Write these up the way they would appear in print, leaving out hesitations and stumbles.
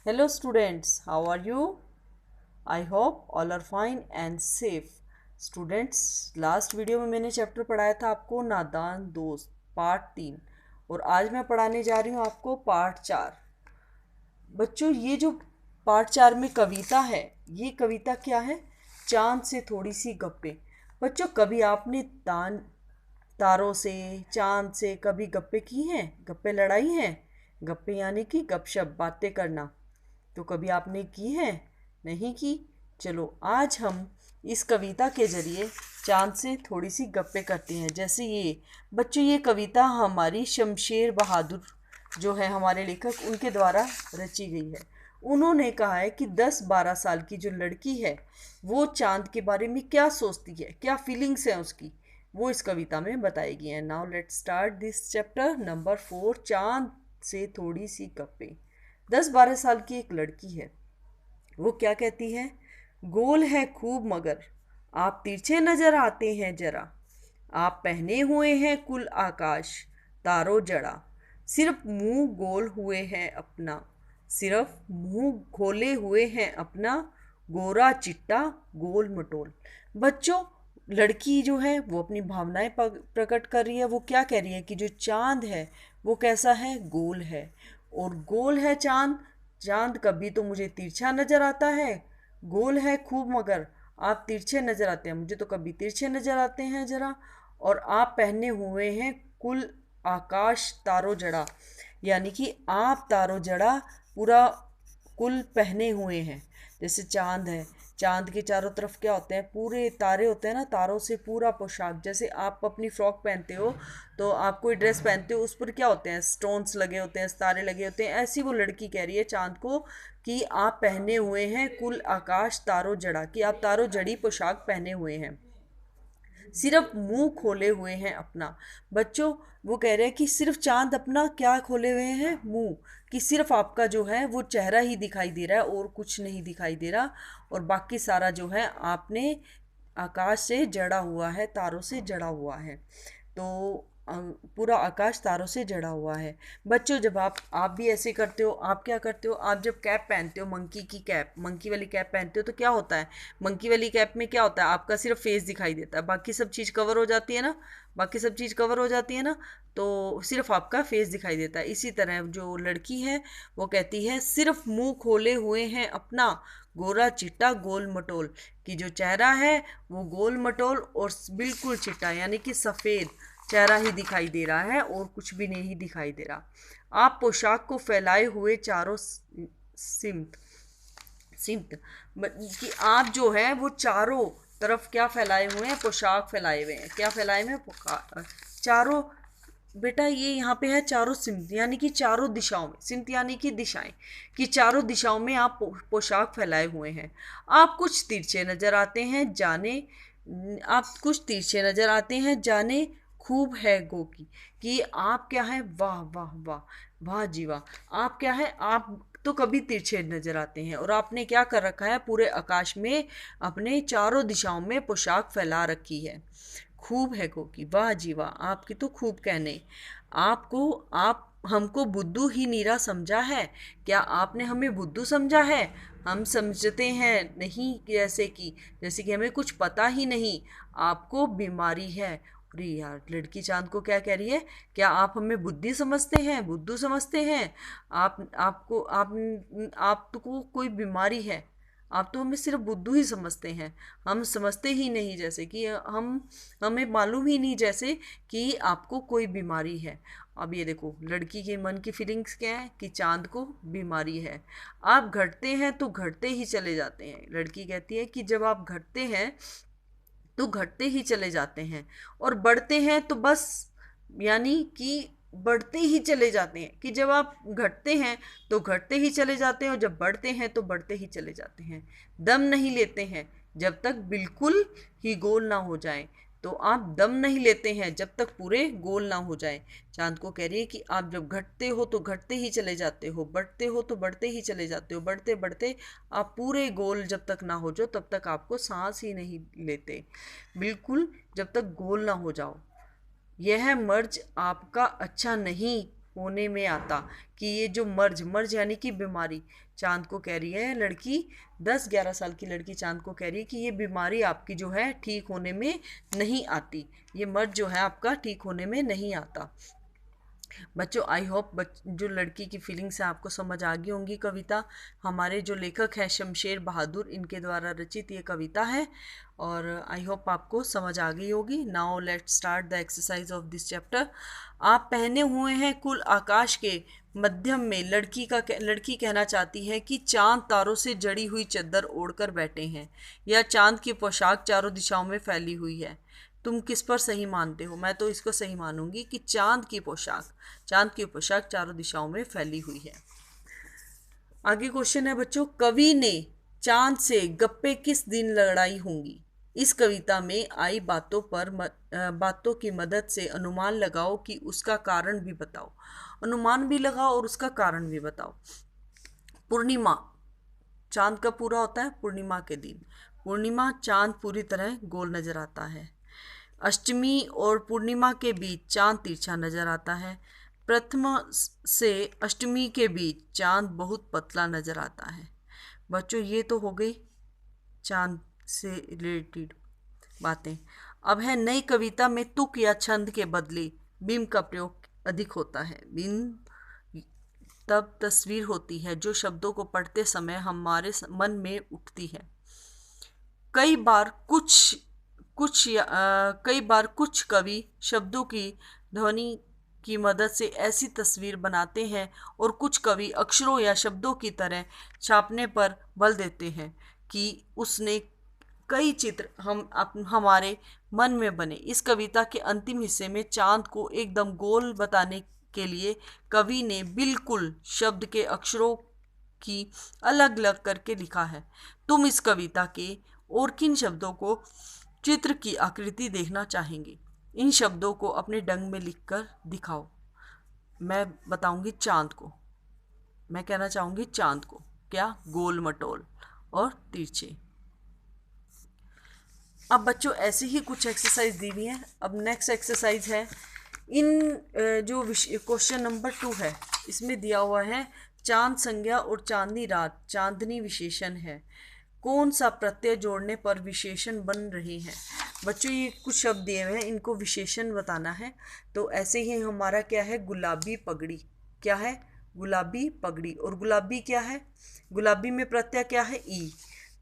Hello students, how are you? I hope all are fine and safe. Students, last video में मैंने chapter पढ़ाया था आपको नादान दोस्त पार्ट 3 और आज मैं पढ़ाने जा रही हूँ आपको पार्ट 4। बच्चों, ये जो पार्ट 4 में कविता है, ये कविता क्या है? चांद से थोड़ी सी गप्पे। बच्चों, कभी आपने तारों से, चांद से कभी गप्पे की हैं? गप्पे लड़ाई हैं? गप्पे यानी कि गपशप, बातें करना। तो कभी आपने की है? नहीं की? चलो आज हम इस कविता के जरिए चांद से थोड़ी सी गप्पे करते हैं। जैसे ये बच्चों, ये कविता हमारी शमशेर बहादुर जो है हमारे लेखक, उनके द्वारा रची गई है। उन्होंने कहा है कि 10-12 साल की जो लड़की है वो चांद के बारे में क्या सोचती है, क्या फीलिंग्स हैं उसकी, वो इस कविता में बताई गई है। Now let's start this chapter number 4, चांद से थोड़ी सी गप्पे। 10-12 साल की एक लड़की है। वो क्या कहती है? गोल है खूब मगर आप तिरछे नजर आते हैं जरा। आप पहने हुए हैं कुल आकाश तारो जड़ा। सिर्फ मुंह गोल हुए हैं अपना, सिर्फ मुंह खोले हुए हैं अपना। गोरा चिट्टा गोल मटोल। बच्चों, लड़की जो है वो अपनी भावनाएं प्रकट कर रही है। वो क्या कह रही है कि जो चांद है वो कैसा है? गोल है। और गोल है चांद। चांद कभी तो मुझे तिरछा नजर आता है। गोल है खूब मगर आप तिरछे नजर आते हैं, मुझे तो कभी तिरछे नजर आते हैं जरा। और आप पहने हुए हैं कुल आकाश तारो जड़ा, यानी कि आप तारो जड़ा पूरा कुल पहने हुए हैं। जैसे चांद है, चांद के चारों तरफ क्या होते हैं? पूरे तारे होते हैं ना, तारों से पूरा पोशाक। जैसे आप अपनी फ्रॉक पहनते हो तो आप कोई ड्रेस पहनते हो, उस पर क्या होते हैं? स्टोन्स लगे होते हैं, सितारे लगे होते हैं। ऐसी वो लड़की कह रही है चांद को कि आप पहने हुए हैं कुल आकाश तारो जड़ा, कि आप तारो जड़ी पोशाक पहने हुए हैं, सिर्फ मुंह खोले हुए हैं अपना। बच्चों, वो कह रहे हैं कि सिर्फ चांद अपना क्या खोले हुए हैं? मुंह। कि सिर्फ आपका जो है वो चेहरा ही दिखाई दे रहा है और कुछ नहीं दिखाई दे रहा। और बाकी सारा जो है आपने आकाश से जड़ा हुआ है, तारों से जड़ा हुआ है। तो पूरा आकाश तारों से जड़ा हुआ है। बच्चों, जब आप भी ऐसे करते हो, आप क्या करते हो? आप जब कैप पहनते हो, मंकी की कैप, मंकी वाली कैप पहनते हो, तो क्या होता है? मंकी वाली कैप में क्या होता है? आपका सिर्फ फेस दिखाई देता है, बाकी सब चीज़ कवर हो जाती है ना। बाकी सब चीज़ कवर हो जाती है ना, तो सिर्फ आपका फेस दिखाई देता है। इसी तरह जो लड़की है वो कहती है सिर्फ मुंह खोले हुए हैं अपना, गोरा चिट्टा गोल मटोल। कि जो चेहरा है वो गोल मटोल और बिल्कुल चिट्टा, यानी कि सफ़ेद चेहरा ही दिखाई दे रहा है और कुछ भी नहीं दिखाई दे रहा। आप पोशाक को फैलाए हुए चारों सिमत सिमत कि आप जो है वो चारों तरफ क्या फैलाए हुए हैं? पोशाक फैलाए हुए हैं। क्या फैलाए हुए हैं? चारों। बेटा, ये यहाँ पे है चारों सिमत, यानी कि चारों दिशाओं में। सिमत यानी कि दिशाएं। कि चारों दिशाओं में आप पोशाक फैलाए हुए हैं। आप कुछ तिरछे नजर आते हैं जाने, आप कुछ तिरछे नजर आते हैं जाने, खूब है गो की। कि आप क्या है? वाह वाह वाह, वाह जी वाह। आप क्या है? आप तो कभी तिरछे नजर आते हैं। और आपने क्या कर रखा है? पूरे आकाश में अपने चारों दिशाओं में पोशाक फैला रखी है। खूब है को की, वाह जी वाह, आपकी तो खूब कहने। आपको आप हमको बुद्धू ही नीरा समझा है। क्या आपने हमें बुद्धू समझा है? हम समझते हैं नहीं, जैसे कि हमें कुछ पता ही नहीं। आपको बीमारी है। अरे यार, लड़की चांद को क्या कह रही है? क्या आप हमें बुद्धि समझते हैं, बुद्धू समझते हैं? आपको कोई बीमारी है। आप तो हमें सिर्फ बुद्धू ही समझते हैं। हम समझते ही नहीं, जैसे कि हमें मालूम ही नहीं जैसे कि आपको कोई बीमारी है। अब ये देखो, लड़की के मन की फीलिंग्स क्या है? कि चांद को बीमारी है। आप घटते हैं तो घटते ही चले जाते हैं। लड़की कहती है कि जब आप घटते हैं तो घटते ही चले जाते हैं, और बढ़ते हैं तो बस, यानी कि बढ़ते ही चले जाते हैं। कि जब आप घटते हैं तो घटते ही चले जाते हैं, और जब बढ़ते हैं तो बढ़ते ही चले जाते हैं। दम नहीं लेते हैं जब तक बिल्कुल ही गोल ना हो जाए। तो आप दम नहीं लेते हैं जब तक पूरे गोल ना हो जाए। चांद को कह रही है कि आप जब घटते हो तो घटते ही चले जाते हो, बढ़ते हो तो बढ़ते ही चले जाते हो, बढ़ते बढ़ते आप पूरे गोल जब तक ना हो जाओ तब तक आपको सांस ही नहीं लेते, बिल्कुल जब तक गोल ना हो जाओ। यह मर्ज आपका अच्छा नहीं होने में आता, कि ये जो मर्ज, मर्ज यानी कि बीमारी, चांद को कह रही है लड़की, 10-11 साल की लड़की चांद को कह रही है कि ये बीमारी आपकी जो है ठीक होने में नहीं आती, ये मर्ज जो है आपका ठीक होने में नहीं आता। बच्चों आई होप जो लड़की की फीलिंग्स है आपको समझ आ गई होंगी। कविता हमारे जो लेखक हैं शमशेर बहादुर, इनके द्वारा रचित ये कविता है और आई होप आपको समझ आ गई होगी। Now let's start the exercise of this chapter. आप पहने हुए हैं कुल आकाश के मध्यम में, लड़की कहना चाहती है कि चांद तारों से जड़ी हुई चद्दर ओढ़कर बैठे हैं या चांद की पोशाक चारों दिशाओं में फैली हुई है। तुम किस पर सही मानते हो? मैं तो इसको सही मानूंगी कि चांद की पोशाक चारों दिशाओं में फैली हुई है। आगे क्वेश्चन है बच्चों, कवि ने चांद से गप्पे किस दिन लड़ाई होंगी? इस कविता में आई बातों की मदद से अनुमान लगाओ कि उसका कारण भी बताओ। अनुमान भी लगाओ और उसका कारण भी बताओ। पूर्णिमा, चांद कब पूरा होता है? पूर्णिमा के दिन। पूर्णिमा, चांद पूरी तरह गोल नजर आता है। अष्टमी और पूर्णिमा के बीच चांद तिरछा नजर आता है। प्रथमा से अष्टमी के बीच चांद बहुत पतला नजर आता है। बच्चों ये तो हो गई चांद से रिलेटेड बातें। अब है नई कविता में तुक या छंद के बदले बिंब का प्रयोग अधिक होता है। बिंब तब तस्वीर होती है जो शब्दों को पढ़ते समय हमारे मन में उठती है। कई बार कुछ कवि शब्दों की ध्वनि की मदद से ऐसी तस्वीर बनाते हैं और कुछ कवि अक्षरों या शब्दों की तरह छापने पर बल देते हैं कि उसने कई चित्र हमारे मन में बने। इस कविता के अंतिम हिस्से में चांद को एकदम गोल बताने के लिए कवि ने बिल्कुल शब्द के अक्षरों की अलग अलग करके लिखा है। तुम इस कविता के और किन शब्दों को चित्र की आकृति देखना चाहेंगे? इन शब्दों को अपने ढंग में लिखकर दिखाओ। मैं बताऊंगी चांद को, मैं कहना चाहूंगी चांद को क्या? गोल मटोल और तिरछे। अब बच्चों ऐसे ही कुछ एक्सरसाइज दी हुई है। अब नेक्स्ट एक्सरसाइज है, इन जो क्वेश्चन नंबर 2 है इसमें दिया हुआ है चांद संज्ञा और चांदनी रात चांदनी विशेषण है। कौन सा प्रत्यय जोड़ने पर विशेषण बन रहे हैं? बच्चों ये कुछ शब्द दिए हुए हैं, इनको विशेषण बताना है। तो ऐसे ही हमारा क्या है? गुलाबी पगड़ी। क्या है? गुलाबी पगड़ी। और गुलाबी क्या है? गुलाबी में प्रत्यय क्या है? ई।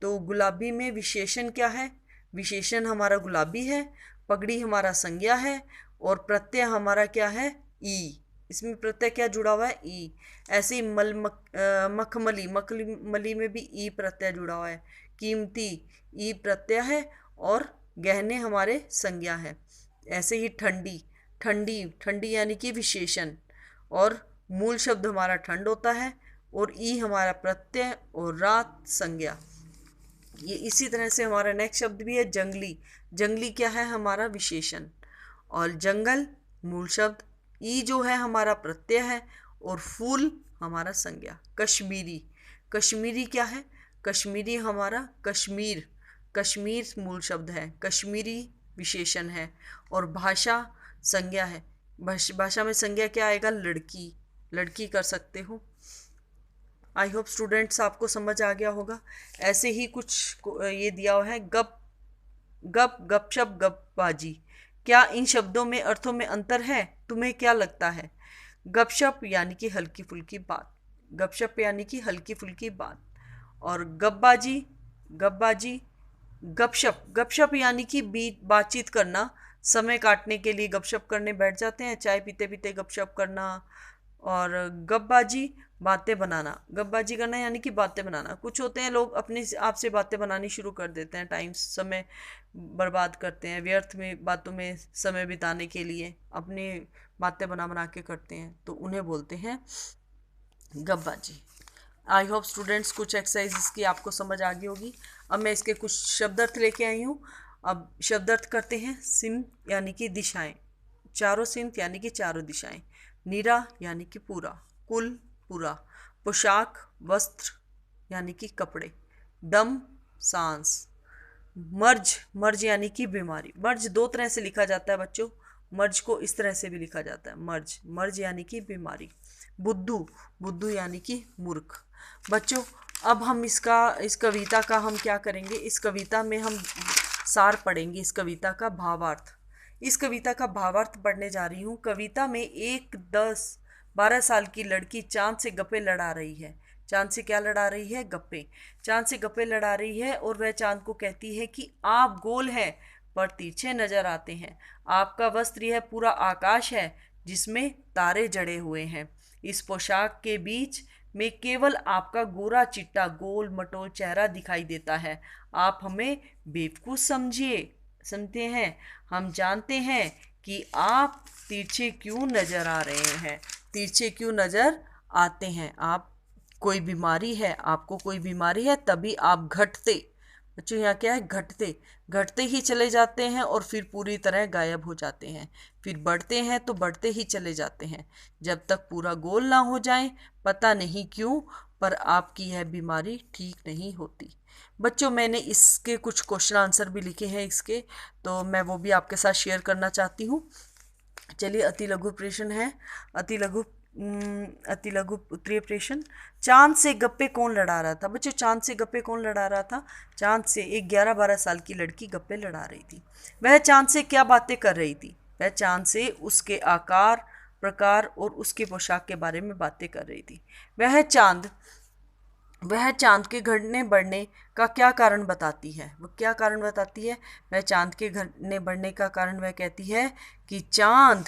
तो गुलाबी में विशेषण क्या है? विशेषण हमारा गुलाबी है, पगड़ी हमारा संज्ञा है और प्रत्यय हमारा क्या है? ई। इसमें प्रत्यय क्या जुड़ा हुआ है? ई। ऐसे ही मखमली में भी ई प्रत्यय जुड़ा हुआ है। कीमती ई प्रत्यय है और गहने हमारे संज्ञा है। ऐसे ही ठंडी यानी कि विशेषण और मूल शब्द हमारा ठंड होता है और ई हमारा प्रत्यय और रात संज्ञा। ये इसी तरह से हमारा नेक्स्ट शब्द भी है जंगली क्या है? हमारा विशेषण और जंगल मूल शब्द, ई जो है हमारा प्रत्यय है और फूल हमारा संज्ञा। कश्मीरी क्या है? कश्मीरी हमारा कश्मीर मूल शब्द है, कश्मीरी विशेषण है और भाषा संज्ञा है। भाषा में संज्ञा क्या आएगा? लड़की कर सकते हो। आई होप स्टूडेंट्स आपको समझ आ गया होगा। ऐसे ही कुछ ये दिया हुआ है गपशप गपबाजी। क्या इन शब्दों में अर्थों में अंतर है? तुम्हें क्या लगता है? गपशप यानी कि हल्की फुल्की बात और गपबाजी गपशप यानी कि बातचीत करना, समय काटने के लिए गपशप करने बैठ जाते हैं, चाय पीते पीते गपशप करना। और गपबाजी करना यानी कि बातें बनाना। कुछ होते हैं लोग अपने आप से बातें बनानी शुरू कर देते हैं, समय बर्बाद करते हैं, व्यर्थ में बातों में समय बिताने के लिए अपनी बातें बना के करते हैं, तो उन्हें बोलते हैं गपबाजी। आई होप स्टूडेंट्स कुछ एक्सरसाइज की आपको समझ आ गई होगी। अब मैं इसके कुछ शब्दार्थ लेके आई हूँ। अब शब्दार्थ करते हैं। सिम यानी कि दिशाएं, चारों सिम यानी कि चारों दिशाएं, नीरा यानी कि पूरा, कुल पूरा, पोशाक वस्त्र यानी कि कपड़े, दम सांस, मर्ज यानी कि बीमारी। मर्ज दो तरह से लिखा जाता है बच्चों, मर्ज को इस तरह से भी लिखा जाता है, मर्ज, मर्ज यानी कि बीमारी। बुद्धू, बुद्धू यानी कि मूर्ख। बच्चों अब हम इस कविता का हम क्या करेंगे, इस कविता में हम सार पढ़ेंगे, इस कविता का भावार्थ। इस कविता का भावार्थ पढ़ने जा रही हूँ। कविता में एक 10-12 साल की लड़की चांद से गप्पे लड़ा रही है। चांद से क्या लड़ा रही है? गप्पे। चांद से गप्पे लड़ा रही है और वह चांद को कहती है कि आप गोल हैं पर तिरछे नजर आते हैं। आपका वस्त्र यह पूरा आकाश है जिसमें तारे जड़े हुए हैं। इस पोशाक के बीच में केवल आपका गोरा चिट्टा गोल मटोल चेहरा दिखाई देता है। आप हमें बेवकूफ़ समझते हैं। हम जानते हैं कि आप तिरछे क्यों नजर आ रहे हैं, तिरछे क्यों नजर आते हैं। आप कोई बीमारी है, आपको कोई बीमारी है, तभी आप घटते, बच्चों यहाँ क्या है? घटते, घटते ही चले जाते हैं और फिर पूरी तरह गायब हो जाते हैं। फिर बढ़ते हैं तो बढ़ते ही चले जाते हैं जब तक पूरा गोल ना हो जाए। पता नहीं क्यों पर आपकी यह बीमारी ठीक नहीं होती। बच्चों मैंने इसके कुछ क्वेश्चन आंसर भी लिखे हैं इसके, तो मैं वो भी आपके साथ शेयर करना चाहती हूँ। चलिए, अति लघु प्रश्न है, अति लघु उत्तरीय प्रश्न। चांद से गप्पे कौन लड़ा रहा था? बच्चों चांद से गप्पे कौन लड़ा रहा था? चांद से एक 11-12 साल की लड़की गप्पे लड़ा रही थी। वह चांद से क्या बातें कर रही थी? वह चांद से उसके आकार, प्रकार और उसके पोशाक के बारे में बातें कर रही थी। वह चांद के घटने बढ़ने का क्या कारण बताती है? वह क्या कारण बताती है? वह चांद के घटने बढ़ने का कारण वह कहती है कि चांद,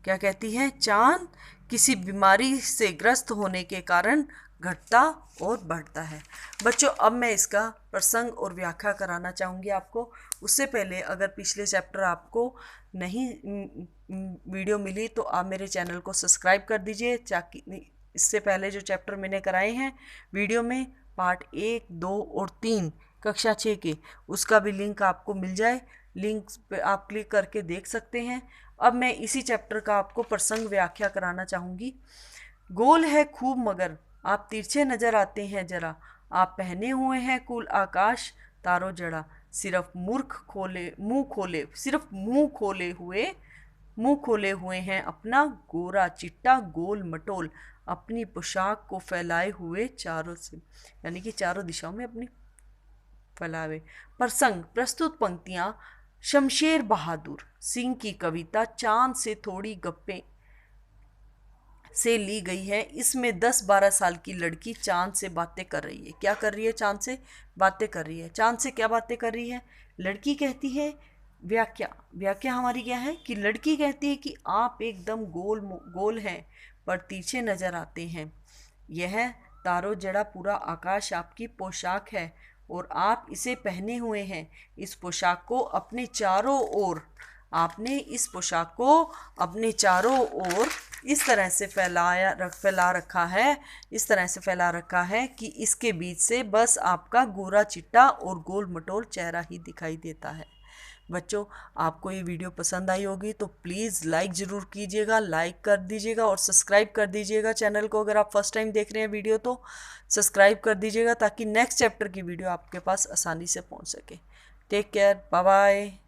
क्या कहती है? चांद किसी बीमारी से ग्रस्त होने के कारण घटता और बढ़ता है। बच्चों अब मैं इसका प्रसंग और व्याख्या कराना चाहूँगी आपको। उससे पहले अगर पिछले चैप्टर आपको नहीं वीडियो मिली तो आप मेरे चैनल को सब्सक्राइब कर दीजिए, ताकि इससे पहले जो चैप्टर मैंने कराए हैं वीडियो में, पार्ट 1, 2 और 3 कक्षा 6 के, उसका भी लिंक आपको मिल जाए। लिंक पे आप क्लिक करके देख सकते हैं। अब मैं इसी चैप्टर का आपको प्रसंग व्याख्या कराना चाहूँगी। गोल है खूब मगर आप तिरछे नजर आते हैं जरा। आप पहने हुए हैं कुल आकाश तारो जड़ा। सिर्फ मुंह खोले हुए हैं अपना गोरा चिट्टा गोल मटोल अपनी पोशाक को फैलाए हुए चारों से, यानी कि चारों दिशाओं में अपनी फैलावे। प्रसंग, प्रस्तुत पंक्तियां शमशेर बहादुर सिंह की कविता चांद से थोड़ी गप्पे से ली गई है। इसमें 10-12 साल की लड़की चांद से बातें कर रही है। क्या कर रही है? चांद से बातें कर रही है। चांद से क्या बातें कर रही है? लड़की कहती है, व्याख्या हमारी क्या है कि लड़की कहती है कि आप एकदम गोल हैं पर तिरछे नजर आते हैं। यह तारो जड़ा पूरा आकाश आपकी पोशाक है और आप इसे पहने हुए हैं। इस पोशाक को अपने चारों ओर, आपने इस पोशाक को अपने चारों ओर इस तरह से फैला रखा है कि इसके बीच से बस आपका गोरा चिट्टा और गोल मटोल चेहरा ही दिखाई देता है। बच्चों आपको ये वीडियो पसंद आई होगी तो प्लीज़ लाइक ज़रूर कीजिएगा, लाइक कर दीजिएगा और सब्सक्राइब कर दीजिएगा चैनल को। अगर आप फर्स्ट टाइम देख रहे हैं वीडियो तो सब्सक्राइब कर दीजिएगा ताकि नेक्स्ट चैप्टर की वीडियो आपके पास आसानी से पहुंच सके। Take care, bye bye.